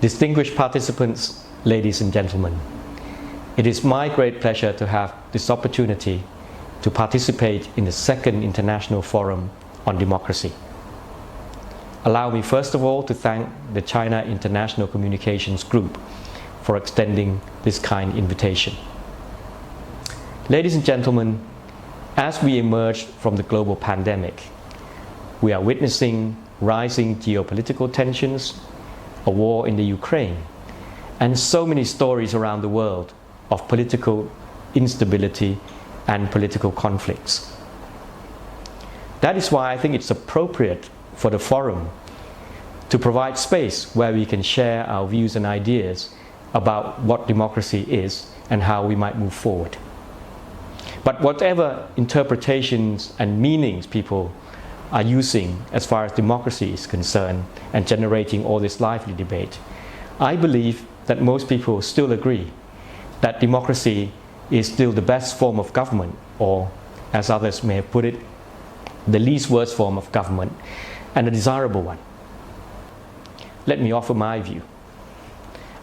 Distinguished participants, ladies and gentlemen, it is my great pleasure to have this opportunity to participate in the second International Forum on Democracy. Allow me first of all to thank the China International Communications Group for extending this kind invitation. Ladies and gentlemen, as we emerge from the global pandemic, we are witnessing rising geopolitical tensions, a war in the Ukraine, and so many stories around the world of political instability and political conflicts. That is why I think it's appropriate for the forum to provide space where we can share our views and ideas about what democracy is and how we might move forward. But whatever interpretations and meanings people are using as far as democracy is concerned and generating all this lively debate, I believe that most people still agree that democracy is still the best form of government, or as others may have put it, the least worst form of government and a desirable one. Let me offer my view.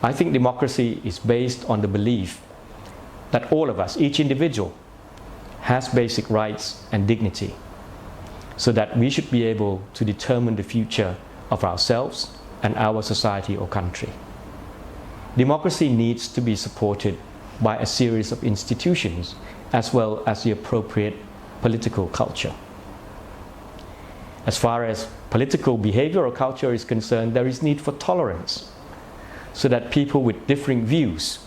I think democracy is based on the belief that all of us, each individual, has basic rights and dignity, so that we should be able to determine the future of ourselves and our society or country. Democracy needs to be supported by a series of institutions as well as the appropriate political culture. As far as political behavior or culture is concerned, there is need for tolerance so that people with differing views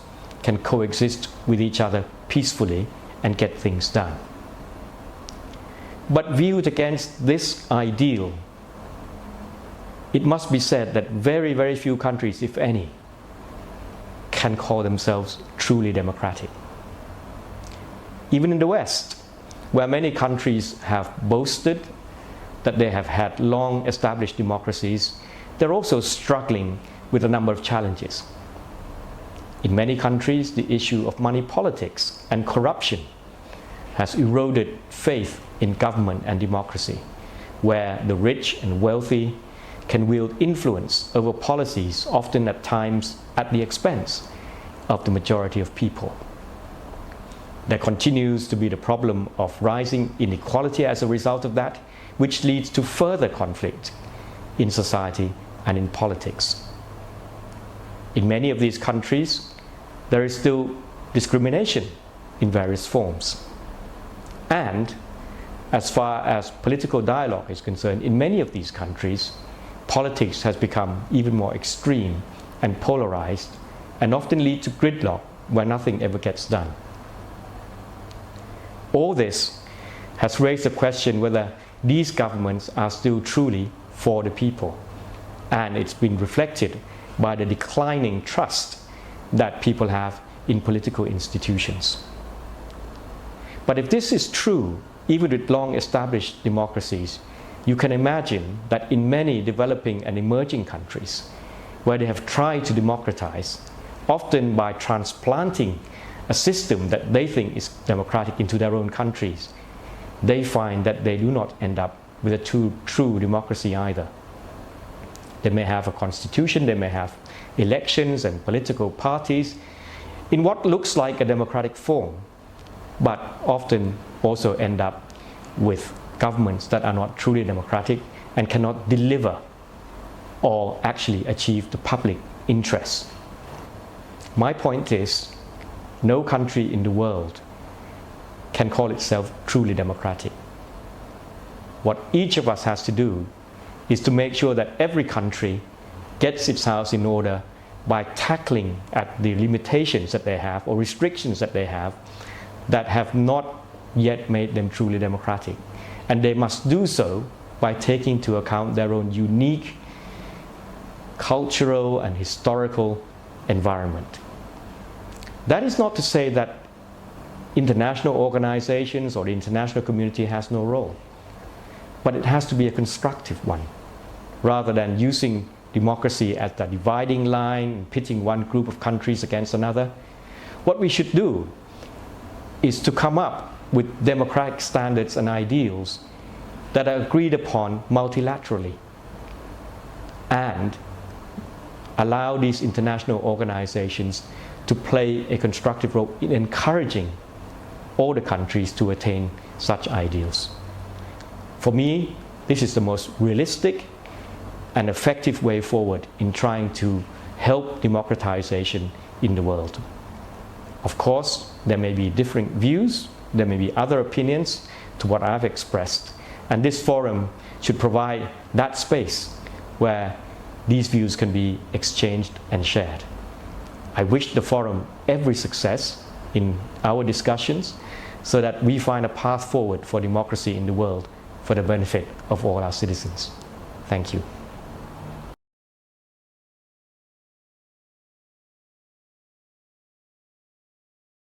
can coexist with each other peacefully and get things done. But viewed against this ideal, it must be said that very, very few countries, if any, can call themselves truly democratic. Even in the West, where many countries have boasted that they have had long established democracies, they're also struggling with a number of challenges. In many countries, the issue of money politics and corruption has eroded faith in government and democracy, where the rich and wealthy can wield influence over policies, often at times at the expense of the majority of people. There continues to be the problem of rising inequality as a result of that, which leads to further conflict in society and in politics. In many of these countries, there is still discrimination in various forms. And as far as political dialogue is concerned, in many of these countries, politics has become even more extreme and polarized and often lead to gridlock where nothing ever gets done. All this has raised the question whether these governments are still truly for the people, and it's been reflected by the declining trust that people have in political institutions. But if this is true, even with long-established democracies, you can imagine that in many developing and emerging countries, where they have tried to democratize, often by transplanting a system that they think is democratic into their own countries, they find that they do not end up with a true democracy either. They may have a constitution, they may have elections and political parties in what looks like a democratic form, but often also end up with governments that are not truly democratic and cannot deliver or actually achieve the public interest. My point is, no country in the world can call itself truly democratic. What each of us has to do is to make sure that every country gets its house in order by tackling at the limitations that they have or restrictions that they have that have not yet made them truly democratic. And they must do so by taking into account their own unique cultural and historical environment. That is not to say that international organizations or the international community has no role, but it has to be a constructive one, rather than using democracy as the dividing line, pitting one group of countries against another. What we should do is to come up with democratic standards and ideals that are agreed upon multilaterally and allow these international organizations to play a constructive role in encouraging all the countries to attain such ideals. For me, this is the most realistic and effective way forward in trying to help democratization in the world. Of course, there may be different views, there may be other opinions to what I've expressed, and this forum should provide that space where these views can be exchanged and shared. I wish the forum every success in our discussions so that we find a path forward for democracy in the world for the benefit of all our citizens. Thank you.